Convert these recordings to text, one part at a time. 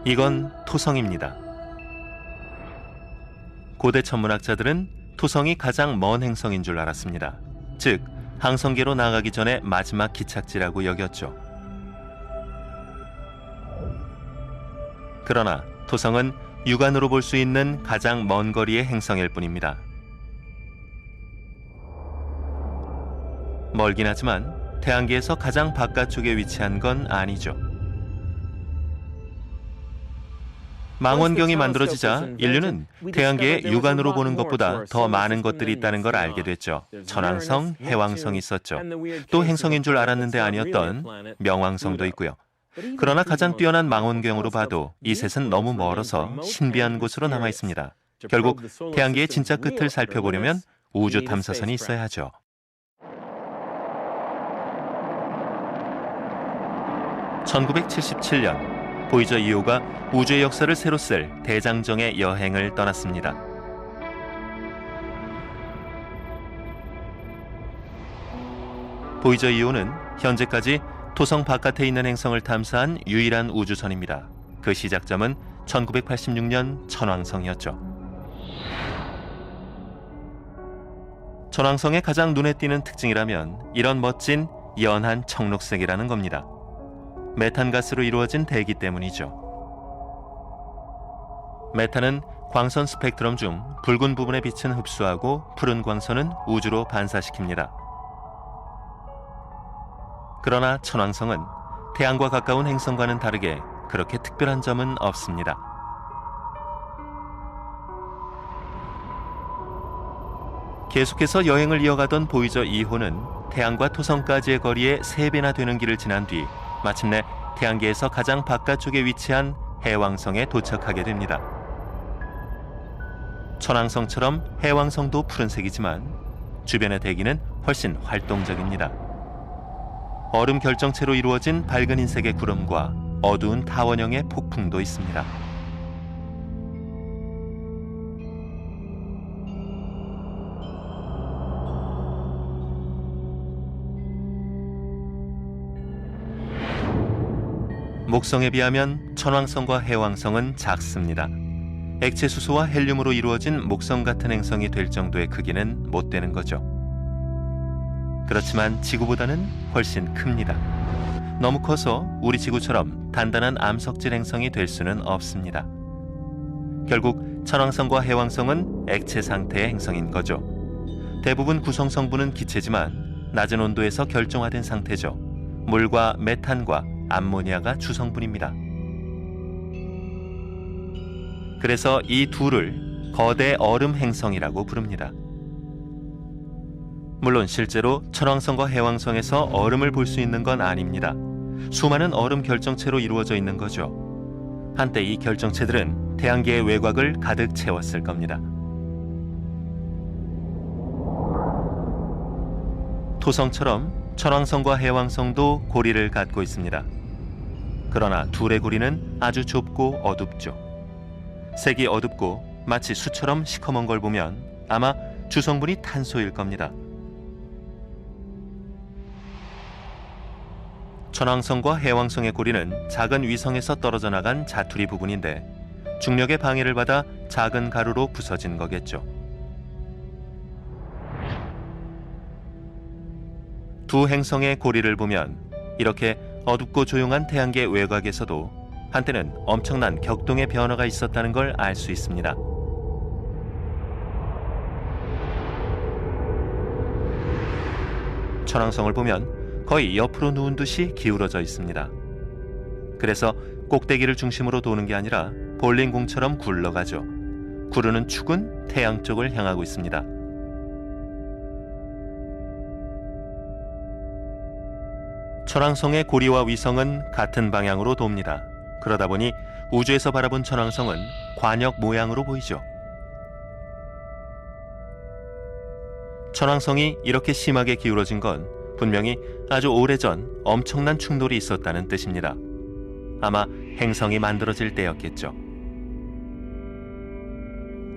이건 토성입니다. 고대 천문학자들은 토성이 가장 먼 행성인 줄 알았습니다. 즉, 항성계로 나가기 전에 마지막 기착지라고 여겼죠. 그러나 토성은 육안으로 볼 수 있는 가장 먼 거리의 행성일 뿐입니다. 멀긴 하지만 태양계에서 가장 바깥쪽에 위치한 건 아니죠. 망원경이 만들어지자 인류는 태양계에 육안으로 보는 것보다 더 많은 것들이 있다는 걸 알게 됐죠. 천왕성, 해왕성이 있었죠. 또 행성인 줄 알았는데 아니었던 명왕성도 있고요. 그러나 가장 뛰어난 망원경으로 봐도 이 셋은 너무 멀어서 신비한 곳으로 남아 있습니다. 결국 태양계의 진짜 끝을 살펴보려면 우주 탐사선이 있어야 하죠. (1977년) 보이저 2호가 우주의 역사를 새로 쓸 대장정의 여행을 떠났습니다. 보이저 2호는 현재까지 토성 바깥에 있는 행성을 탐사한 유일한 우주선입니다. 그 시작점은 1986년 천왕성이었죠. 천왕성의 가장 눈에 띄는 특징이라면 이런 멋진 연한 청록색이라는 겁니다. 메탄가스로 이루어진 대기 때문이죠. 메탄은 광선 스펙트럼 중 붉은 부분의 빛은 흡수하고 푸른 광선은 우주로 반사시킵니다. 그러나 천왕성은 태양과 가까운 행성과는 다르게 그렇게 특별한 점은 없습니다. 계속해서 여행을 이어가던 보이저 2호는 태양과 토성까지의 거리의 3배나 되는 길을 지난 뒤 마침내 태양계에서 가장 바깥쪽에 위치한 해왕성에 도착하게 됩니다. 천왕성처럼 해왕성도 푸른색이지만 주변의 대기는 훨씬 활동적입니다. 얼음 결정체로 이루어진 밝은 흰색의 구름과 어두운 타원형의 폭풍도 있습니다. 목성에 비하면 천왕성과 해왕성은 작습니다. 액체 수소와 헬륨으로 이루어진 목성 같은 행성이 될 정도의 크기는 못 되는 거죠. 그렇지만 지구보다는 훨씬 큽니다. 너무 커서 우리 지구처럼 단단한 암석질 행성이 될 수는 없습니다. 결국 천왕성과 해왕성은 액체 상태의 행성인 거죠. 대부분 구성 성분은 기체지만 낮은 온도에서 결정화된 상태죠. 물과 메탄과 암모니아가 주성분입니다. 그래서 이 둘을 거대 얼음 행성이라고 부릅니다. 물론 실제로 천왕성과 해왕성에서 얼음을 볼 수 있는 건 아닙니다. 수많은 얼음 결정체로 이루어져 있는 거죠. 한때 이 결정체들은 태양계의 외곽을 가득 채웠을 겁니다. 토성처럼 천왕성과 해왕성도 고리를 갖고 있습니다. 그러나 둘의 고리는 아주 좁고 어둡죠. 색이 어둡고 마치 수처럼 시커먼 걸 보면 아마 주성분이 탄소일 겁니다. 천왕성과 해왕성의 고리는 작은 위성에서 떨어져 나간 자투리 부분인데 중력의 방해를 받아 작은 가루로 부서진 거겠죠. 두 행성의 고리를 보면 이렇게 어둡고 조용한 태양계 외곽에서도 한때는 엄청난 격동의 변화가 있었다는 걸 알 수 있습니다. 천왕성을 보면 거의 옆으로 누운 듯이 기울어져 있습니다. 그래서 꼭대기를 중심으로 도는 게 아니라 볼링공처럼 굴러가죠. 구르는 축은 태양 쪽을 향하고 있습니다. 천왕성의 고리와 위성은 같은 방향으로 돕니다. 그러다 보니 우주에서 바라본 천왕성은 관역 모양으로 보이죠. 천왕성이 이렇게 심하게 기울어진 건 분명히 아주 오래전 엄청난 충돌이 있었다는 뜻입니다. 아마 행성이 만들어질 때였겠죠.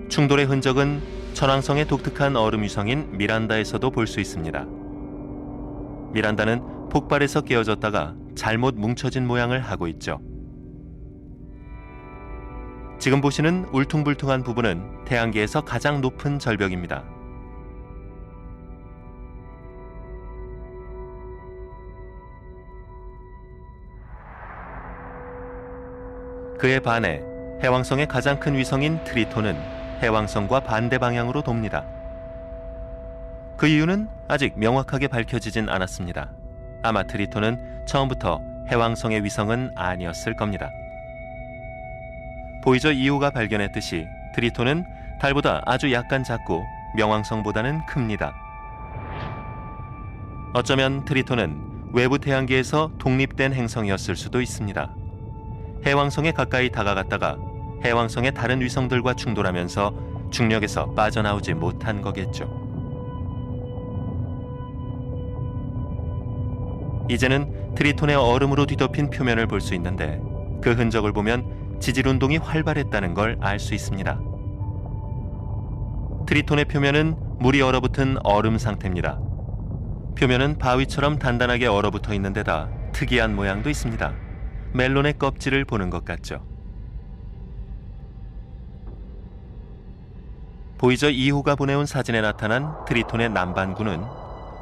충돌의 흔적은 천왕성의 독특한 얼음 위성인 미란다에서도 볼 수 있습니다. 미란다는 폭발해서 깨어졌다가 잘못 뭉쳐진 모양을 하고 있죠. 지금 보시는 울퉁불퉁한 부분은 태양계에서 가장 높은 절벽입니다. 그에 반해 해왕성의 가장 큰 위성인 트리톤은 해왕성과 반대 방향으로 돕니다. 그 이유는 아직 명확하게 밝혀지진 않았습니다. 아마 트리톤은 처음부터 해왕성의 위성은 아니었을 겁니다. 보이저 2호가 발견했듯이 트리톤은 달보다 아주 약간 작고 명왕성보다는 큽니다. 어쩌면 트리톤은 외부 태양계에서 독립된 행성이었을 수도 있습니다. 해왕성에 가까이 다가갔다가 해왕성의 다른 위성들과 충돌하면서 중력에서 빠져나오지 못한 거겠죠. 이제는 트리톤의 얼음으로 뒤덮인 표면을 볼 수 있는데 그 흔적을 보면 지질운동이 활발했다는 걸 알 수 있습니다. 트리톤의 표면은 물이 얼어붙은 얼음 상태입니다. 표면은 바위처럼 단단하게 얼어붙어 있는 데다 특이한 모양도 있습니다. 멜론의 껍질을 보는 것 같죠. 보이저 2호가 보내온 사진에 나타난 트리톤의 남반구는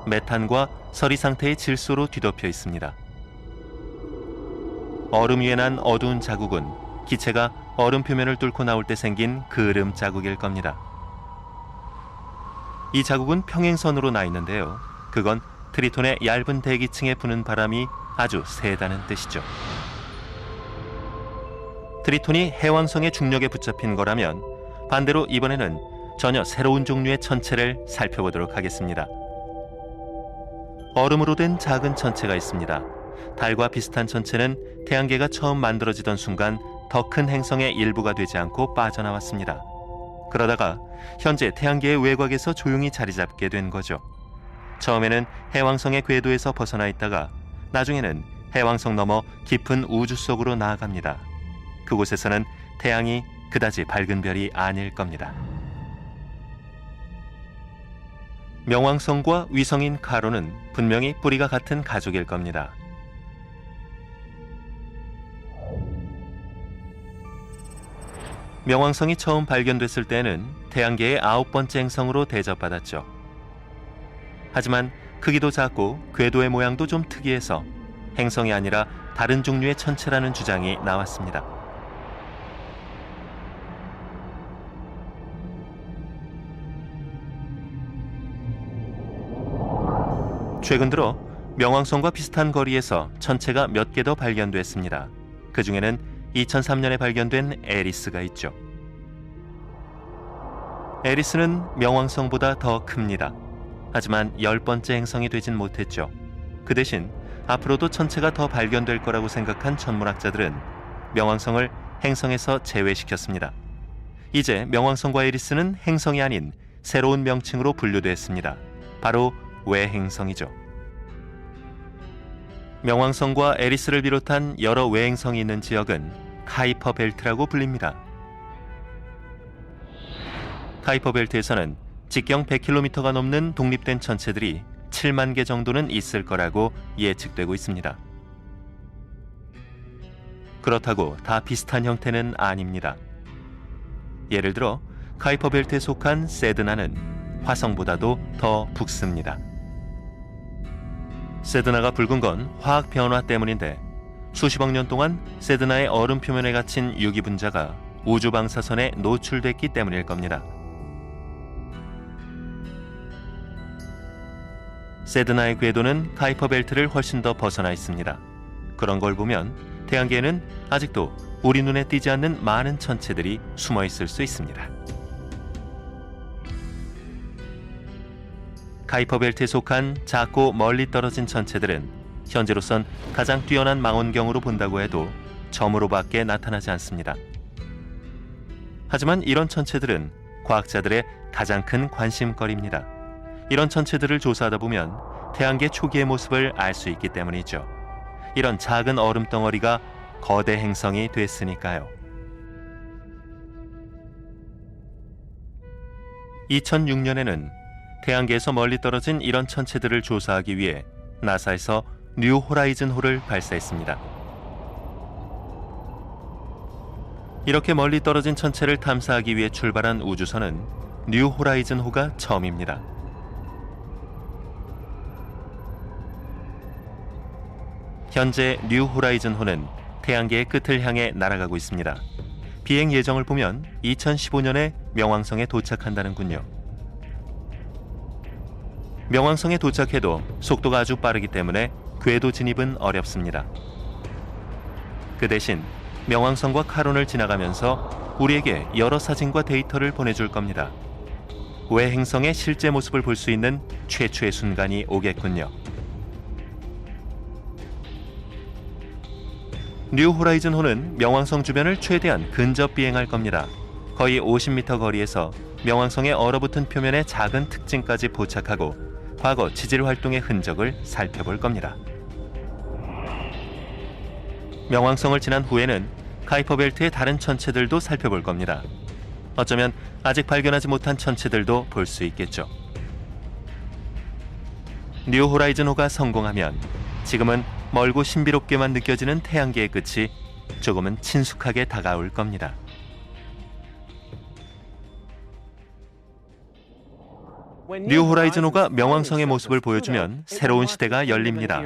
메탄과 서리 상태의 질소로 뒤덮여 있습니다. 얼음 위에 난 어두운 자국은 기체가 얼음 표면을 뚫고 나올 때 생긴 그을음 자국일 겁니다. 이 자국은 평행선으로 나 있는데요. 그건 트리톤의 얇은 대기층에 부는 바람이 아주 세다는 뜻이죠. 트리톤이 해왕성의 중력에 붙잡힌 거라면 반대로 이번에는 전혀 새로운 종류의 천체를 살펴보도록 하겠습니다. 얼음으로 된 작은 천체가 있습니다. 달과 비슷한 천체는 태양계가 처음 만들어지던 순간 더 큰 행성의 일부가 되지 않고 빠져나왔습니다. 그러다가 현재 태양계의 외곽에서 조용히 자리 잡게 된 거죠. 처음에는 해왕성의 궤도에서 벗어나 있다가 나중에는 해왕성 넘어 깊은 우주 속으로 나아갑니다. 그곳에서는 태양이 그다지 밝은 별이 아닐 겁니다. 명왕성과 위성인 카로는 분명히 뿌리가 같은 가족일 겁니다. 명왕성이 처음 발견됐을 때는 태양계의 9번째 행성으로 대접받았죠. 하지만 크기도 작고 궤도의 모양도 좀 특이해서 행성이 아니라 다른 종류의 천체라는 주장이 나왔습니다. 최근 들어 명왕성과 비슷한 거리에서 천체가 몇 개 더 발견됐습니다. 그 중에는 2003년에 발견된 에리스가 있죠. 에리스는 명왕성보다 더 큽니다. 하지만 10번째 행성이 되진 못했죠. 그 대신 앞으로도 천체가 더 발견될 거라고 생각한 천문학자들은 명왕성을 행성에서 제외시켰습니다. 이제 명왕성과 에리스는 행성이 아닌 새로운 명칭으로 분류됐습니다. 바로 외행성이죠. 명왕성과 에리스를 비롯한 여러 외행성이 있는 지역은 카이퍼 벨트라고 불립니다. 카이퍼 벨트에서는 직경 100km가 넘는 독립된 천체들이 7만 개 정도는 있을 거라고 예측되고 있습니다. 그렇다고 다 비슷한 형태는 아닙니다. 예를 들어 카이퍼 벨트에 속한 세드나는 화성보다도 더 붉습니다. 세드나가 붉은 건 화학 변화 때문인데 수십억 년 동안 세드나의 얼음 표면에 갇힌 유기 분자가 우주 방사선에 노출됐기 때문일 겁니다. 세드나의 궤도는 카이퍼 벨트를 훨씬 더 벗어나 있습니다. 그런 걸 보면 태양계에는 아직도 우리 눈에 띄지 않는 많은 천체들이 숨어 있을 수 있습니다. 카이퍼 벨트에 속한 작고 멀리 떨어진 천체들은 현재로선 가장 뛰어난 망원경으로 본다고 해도 점으로밖에 나타나지 않습니다. 하지만 이런 천체들은 과학자들의 가장 큰 관심거리입니다. 이런 천체들을 조사하다 보면 태양계 초기의 모습을 알 수 있기 때문이죠. 이런 작은 얼음 덩어리가 거대 행성이 됐으니까요. 2006년에는 태양계에서 멀리 떨어진 이런 천체들을 조사하기 위해 나사에서 뉴 호라이즌 호를 발사했습니다. 이렇게 멀리 떨어진 천체를 탐사하기 위해 출발한 우주선은 뉴 호라이즌호가 처음입니다. 현재 뉴 호라이즌호는 태양계의 끝을 향해 날아가고 있습니다. 비행 예정을 보면 2015년에 명왕성에 도착한다는군요. 명왕성에 도착해도 속도가 아주 빠르기 때문에 궤도 진입은 어렵습니다. 그 대신 명왕성과 카론을 지나가면서 우리에게 여러 사진과 데이터를 보내줄 겁니다. 외 행성의 실제 모습을 볼 수 있는 최초의 순간이 오겠군요. 뉴 호라이즌호는 명왕성 주변을 최대한 근접 비행할 겁니다. 거의 50m 거리에서 명왕성의 얼어붙은 표면의 작은 특징까지 포착하고 과거 지질 활동의 흔적을 살펴볼 겁니다. 명왕성을 지난 후에는 카이퍼 벨트의 다른 천체들도 살펴볼 겁니다. 어쩌면 아직 발견하지 못한 천체들도 볼 수 있겠죠. 뉴 호라이즌호가 성공하면 지금은 멀고 신비롭게만 느껴지는 태양계의 끝이 조금은 친숙하게 다가올 겁니다. 뉴 호라이즌호가 명왕성의 모습을 보여주면 새로운 시대가 열립니다.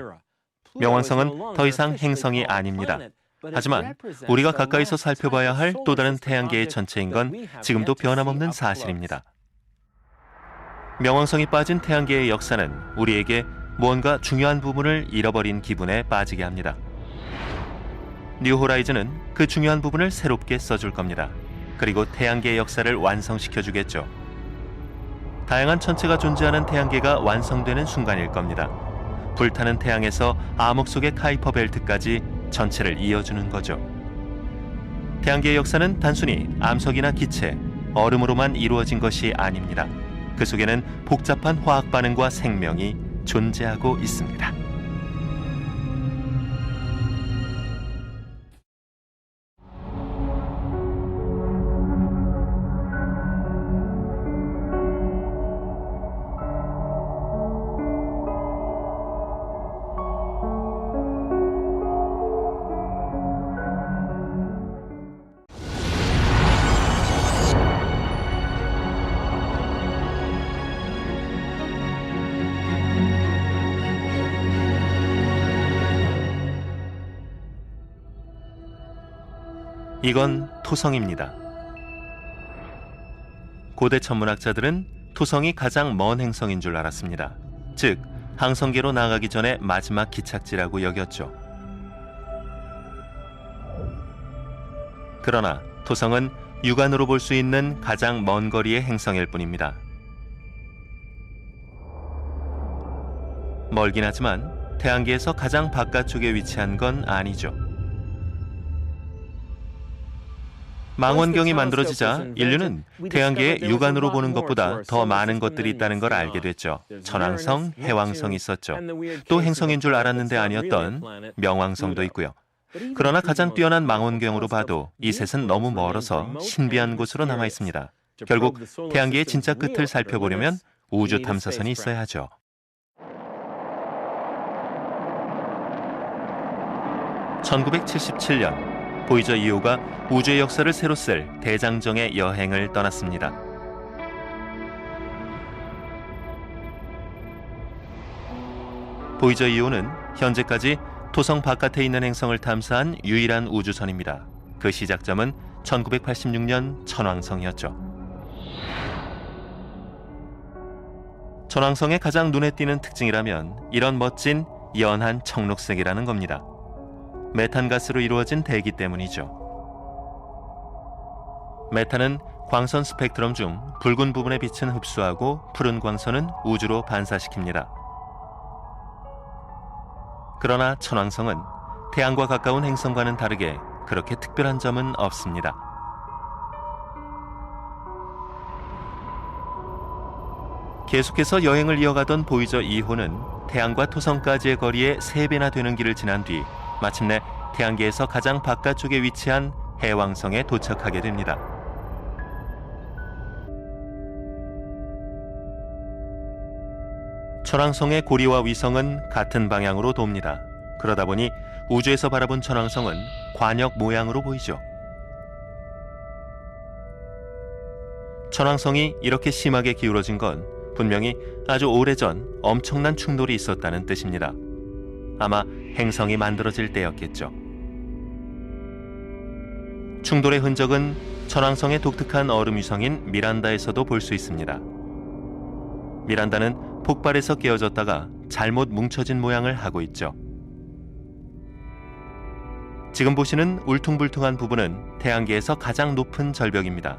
명왕성은 더 이상 행성이 아닙니다. 하지만 우리가 가까이서 살펴봐야 할 또 다른 태양계의 천체인 건 지금도 변함없는 사실입니다. 명왕성이 빠진 태양계의 역사는 우리에게 무언가 중요한 부분을 잃어버린 기분에 빠지게 합니다. 뉴 호라이즌은 그 중요한 부분을 새롭게 써줄 겁니다. 그리고 태양계의 역사를 완성시켜주겠죠. 다양한 천체가 존재하는 태양계가 완성되는 순간일 겁니다. 불타는 태양에서 암흑 속의 카이퍼 벨트까지 전체를 이어주는 거죠. 태양계의 역사는 단순히 암석이나 기체, 얼음으로만 이루어진 것이 아닙니다. 그 속에는 복잡한 화학 반응과 생명이 존재하고 있습니다. 이건 토성입니다. 고대 천문학자들은 토성이 가장 먼 행성인 줄 알았습니다. 즉, 항성계로 나가기 전에 마지막 기착지라고 여겼죠. 그러나 토성은 육안으로 볼 수 있는 가장 먼 거리의 행성일 뿐입니다. 멀긴 하지만 태양계에서 가장 바깥쪽에 위치한 건 아니죠. 망원경이 만들어지자 인류는 태양계에 육안으로 보는 것보다 더 많은 것들이 있다는 걸 알게 됐죠. 천왕성, 해왕성이 있었죠. 또 행성인 줄 알았는데 아니었던 명왕성도 있고요. 그러나 가장 뛰어난 망원경으로 봐도 이 셋은 너무 멀어서 신비한 곳으로 남아 있습니다. 결국 태양계의 진짜 끝을 살펴보려면 우주 탐사선이 있어야 하죠. (1977년) 보이저 2호가 우주의 역사를 새로 쓸 대장정의 여행을 떠났습니다. 보이저 2호는 현재까지 토성 바깥에 있는 행성을 탐사한 유일한 우주선입니다. 그 시작점은 1986년 천왕성이었죠. 천왕성의 가장 눈에 띄는 특징이라면 이런 멋진 연한 청록색이라는 겁니다. 메탄가스로 이루어진 대기 때문이죠. 메탄은 광선 스펙트럼 중 붉은 부분의 빛은 흡수하고 푸른 광선은 우주로 반사시킵니다. 그러나 천왕성은 태양과 가까운 행성과는 다르게 그렇게 특별한 점은 없습니다. 계속해서 여행을 이어가던 보이저 2호는 태양과 토성까지의 거리의 3배나 되는 길을 지난 뒤 마침내 태양계에서 가장 바깥쪽에 위치한 해왕성에 도착하게 됩니다. 천왕성의 고리와 위성은 같은 방향으로 돕니다. 그러다 보니 우주에서 바라본 천왕성은 관역 모양으로 보이죠. 천왕성이 이렇게 심하게 기울어진 건 분명히 아주 오래전 엄청난 충돌이 있었다는 뜻입니다. 아마 행성이 만들어질 때였겠죠. 충돌의 흔적은 천왕성의 독특한 얼음 위성인 미란다에서도 볼 수 있습니다. 미란다는 폭발해서 깨어졌다가 잘못 뭉쳐진 모양을 하고 있죠. 지금 보시는 울퉁불퉁한 부분은 태양계에서 가장 높은 절벽입니다.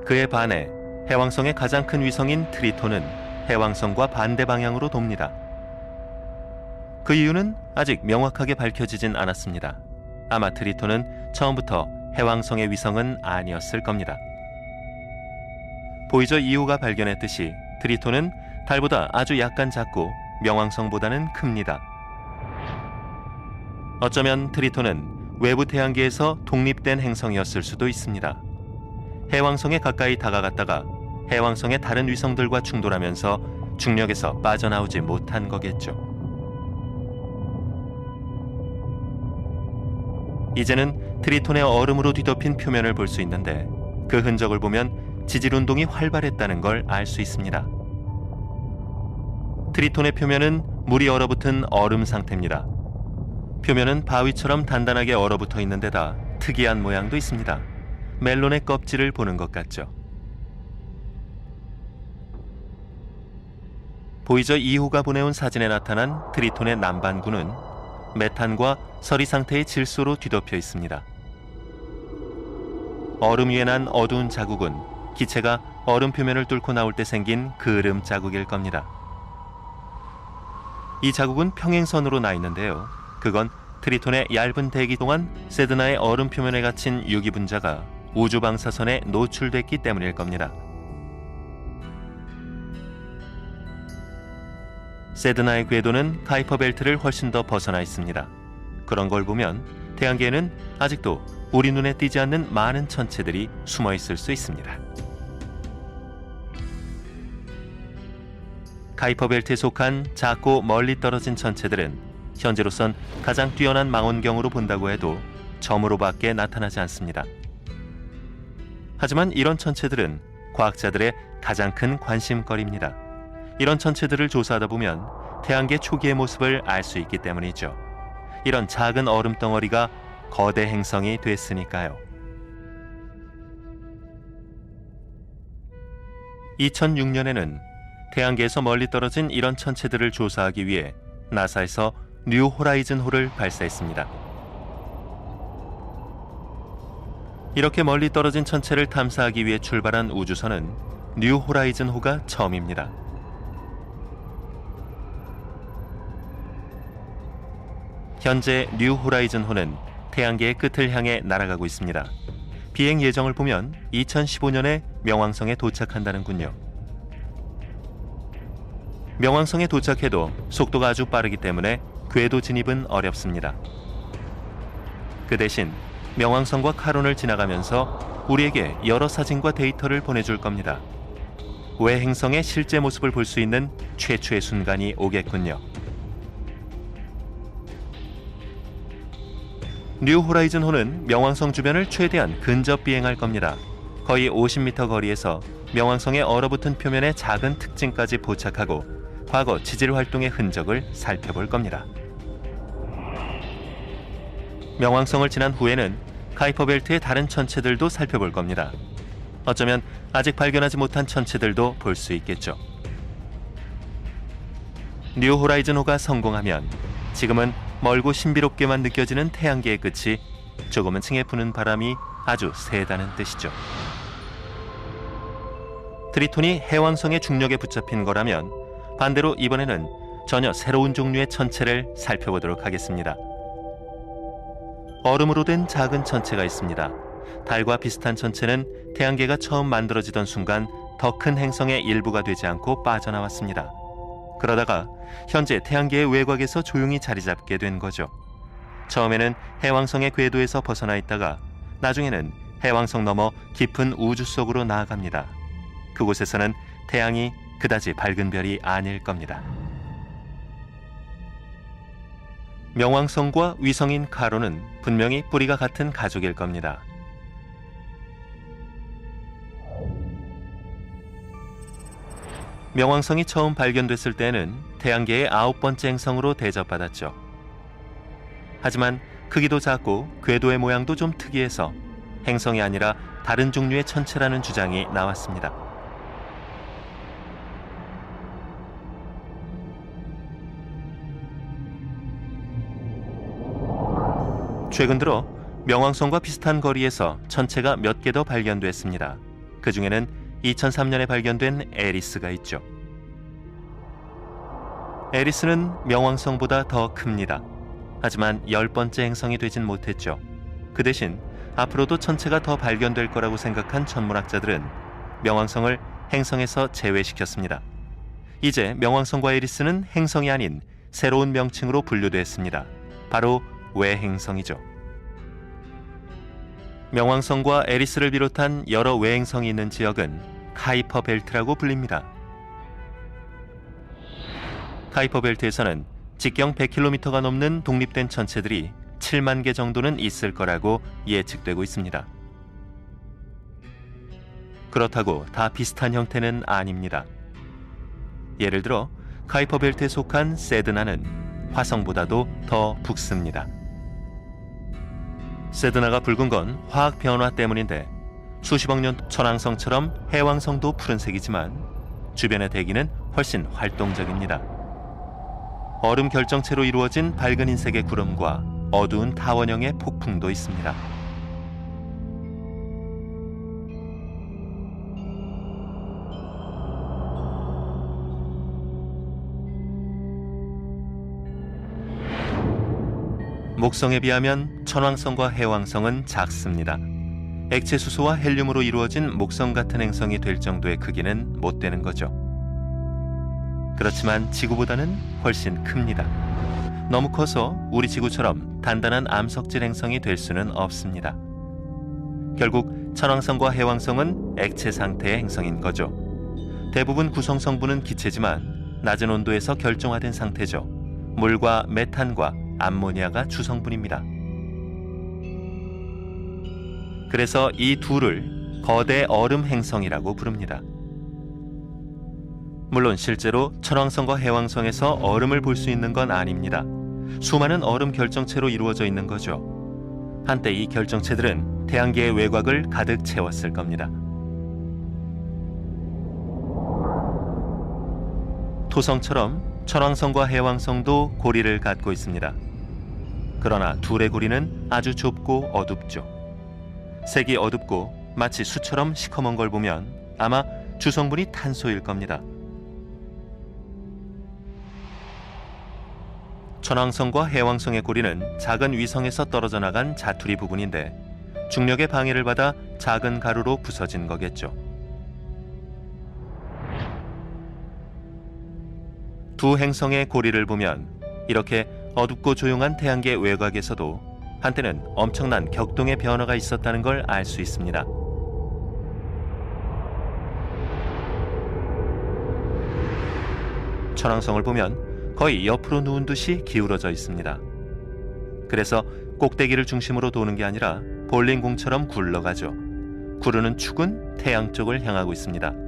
그에 반해 해왕성의 가장 큰 위성인 트리톤은 해왕성과 반대 방향으로 돕니다. 그 이유는 아직 명확하게 밝혀지진 않았습니다. 아마 트리톤은 처음부터 해왕성의 위성은 아니었을 겁니다. 보이저 2호가 발견했듯이 트리톤은 달보다 아주 약간 작고 명왕성보다는 큽니다. 어쩌면 트리톤은 외부 태양계에서 독립된 행성이었을 수도 있습니다. 해왕성에 가까이 다가갔다가 해왕성의 다른 위성들과 충돌하면서 중력에서 빠져나오지 못한 거겠죠. 이제는 트리톤의 얼음으로 뒤덮인 표면을 볼 수 있는데 그 흔적을 보면 지질운동이 활발했다는 걸 알 수 있습니다. 트리톤의 표면은 물이 얼어붙은 얼음 상태입니다. 표면은 바위처럼 단단하게 얼어붙어 있는 데다 특이한 모양도 있습니다. 멜론의 껍질을 보는 것 같죠. 보이저 2호가 보내온 사진에 나타난 트리톤의 남반구는 메탄과 서리 상태의 질소로 뒤덮여 있습니다. 얼음 위에 난 어두운 자국은 기체가 얼음 표면을 뚫고 나올 때 생긴 그을음 자국일 겁니다. 이 자국은 평행선으로 나 있는데요. 그건 트리톤의 얇은 대기 동안 세드나의 얼음 표면에 갇힌 유기 분자가 우주 방사선에 노출됐기 때문일 겁니다. 세드나의 궤도는 카이퍼 벨트를 훨씬 더 벗어나 있습니다. 그런 걸 보면 태양계에는 아직도 우리 눈에 띄지 않는 많은 천체들이 숨어 있을 수 있습니다. 카이퍼 벨트에 속한 작고 멀리 떨어진 천체들은 현재로선 가장 뛰어난 망원경으로 본다고 해도 점으로밖에 나타나지 않습니다. 하지만 이런 천체들은 과학자들의 가장 큰 관심거리입니다. 이런 천체들을 조사하다 보면 태양계 초기의 모습을 알 수 있기 때문이죠. 이런 작은 얼음 덩어리가 거대 행성이 됐으니까요. 2006년에는 태양계에서 멀리 떨어진 이런 천체들을 조사하기 위해 나사에서 뉴 호라이즌 호를 발사했습니다. 이렇게 멀리 떨어진 천체를 탐사하기 위해 출발한 우주선은 뉴 호라이즌 호가 처음입니다. 현재 뉴 호라이즌 호는 태양계의 끝을 향해 날아가고 있습니다. 비행 예정을 보면 2015년에 명왕성에 도착한다는군요. 명왕성에 도착해도 속도가 아주 빠르기 때문에 궤도 진입은 어렵습니다. 그 대신 명왕성과 카론을 지나가면서 우리에게 여러 사진과 데이터를 보내줄 겁니다. 외 행성의 실제 모습을 볼 수 있는 최초의 순간이 오겠군요. 뉴 호라이즌 호는 명왕성 주변을 최대한 근접 비행할 겁니다. 거의 50m 거리에서 명왕성의 얼어붙은 표면의 작은 특징까지 포착하고 과거 지질 활동의 흔적을 살펴볼 겁니다. 명왕성을 지난 후에는 카이퍼 벨트의 다른 천체들도 살펴볼 겁니다. 어쩌면 아직 발견하지 못한 천체들도 볼 수 있겠죠. 뉴 호라이즌 호가 성공하면 지금은 멀고 신비롭게만 느껴지는 태양계의 끝이 조금은 층에 부는 바람이 아주 세다는 뜻이죠. 트리톤이 해왕성의 중력에 붙잡힌 거라면 반대로 이번에는 전혀 새로운 종류의 천체를 살펴보도록 하겠습니다. 얼음으로 된 작은 천체가 있습니다. 달과 비슷한 천체는 태양계가 처음 만들어지던 순간 더 큰 행성의 일부가 되지 않고 빠져나왔습니다. 그러다가 현재 태양계의 외곽에서 조용히 자리 잡게 된 거죠. 처음에는 해왕성의 궤도에서 벗어나 있다가 나중에는 해왕성 넘어 깊은 우주 속으로 나아갑니다. 그곳에서는 태양이 그다지 밝은 별이 아닐 겁니다. 명왕성과 위성인 카로는 분명히 뿌리가 같은 가족일 겁니다. 명왕성이 처음 발견됐을 때는 태양계의 9번째 행성으로 대접받았죠. 하지만 크기도 작고 궤도의 모양도 좀 특이해서 행성이 아니라 다른 종류의 천체라는 주장이 나왔습니다. 최근 들어 명왕성과 비슷한 거리에서 천체가 몇 개 더 발견됐습니다. 그 중에는 2003년에 발견된 에리스가 있죠. 에리스는 명왕성보다 더 큽니다. 하지만 10번째 행성이 되진 못했죠. 그 대신 앞으로도 천체가 더 발견될 거라고 생각한 천문학자들은 명왕성을 행성에서 제외시켰습니다. 이제 명왕성과 에리스는 행성이 아닌 새로운 명칭으로 분류됐습니다. 바로 외행성이죠. 명왕성과 에리스를 비롯한 여러 외행성이 있는 지역은 카이퍼 벨트라고 불립니다. 카이퍼 벨트에서는 직경 100km가 넘는 독립된 천체들이 7만 개 정도는 있을 거라고 예측되고 있습니다. 그렇다고 다 비슷한 형태는 아닙니다. 예를 들어 카이퍼 벨트에 속한 세드나는 화성보다도 더 붉습니다. 세드나가 붉은 건 화학 변화 때문인데 수십억 년 천왕성처럼 해왕성도 푸른색이지만 주변의 대기는 훨씬 활동적입니다. 얼음 결정체로 이루어진 밝은 흰색의 구름과 어두운 타원형의 폭풍도 있습니다. 목성에 비하면 천왕성과 해왕성은 작습니다. 액체 수소와 헬륨으로 이루어진 목성 같은 행성이 될 정도의 크기는 못 되는 거죠. 그렇지만 지구보다는 훨씬 큽니다. 너무 커서 우리 지구처럼 단단한 암석질 행성이 될 수는 없습니다. 결국 천왕성과 해왕성은 액체 상태의 행성인 거죠. 대부분 구성 성분은 기체지만 낮은 온도에서 결정화된 상태죠. 물과 메탄과 암모니아가 주성분입니다. 그래서 이 둘을 거대 얼음 행성이라고 부릅니다. 물론 실제로 천왕성과 해왕성에서 얼음을 볼 수 있는 건 아닙니다. 수많은 얼음 결정체로 이루어져 있는 거죠. 한때 이 결정체들은 태양계의 외곽을 가득 채웠을 겁니다. 토성처럼 천왕성과 해왕성도 고리를 갖고 있습니다. 그러나 둘의 고리는 아주 좁고 어둡죠. 색이 어둡고 마치 수처럼 시커먼 걸 보면 아마 주성분이 탄소일 겁니다. 천왕성과 해왕성의 고리는 작은 위성에서 떨어져 나간 자투리 부분인데 중력의 방해를 받아 작은 가루로 부서진 거겠죠. 두 행성의 고리를 보면 이렇게 어둡고 조용한 태양계 외곽에서도 한때는 엄청난 격동의 변화가 있었다는 걸 알 수 있습니다. 천왕성을 보면 거의 옆으로 누운 듯이 기울어져 있습니다. 그래서 꼭대기를 중심으로 도는 게 아니라 볼링공처럼 굴러가죠. 구르는 축은 태양 쪽을 향하고 있습니다.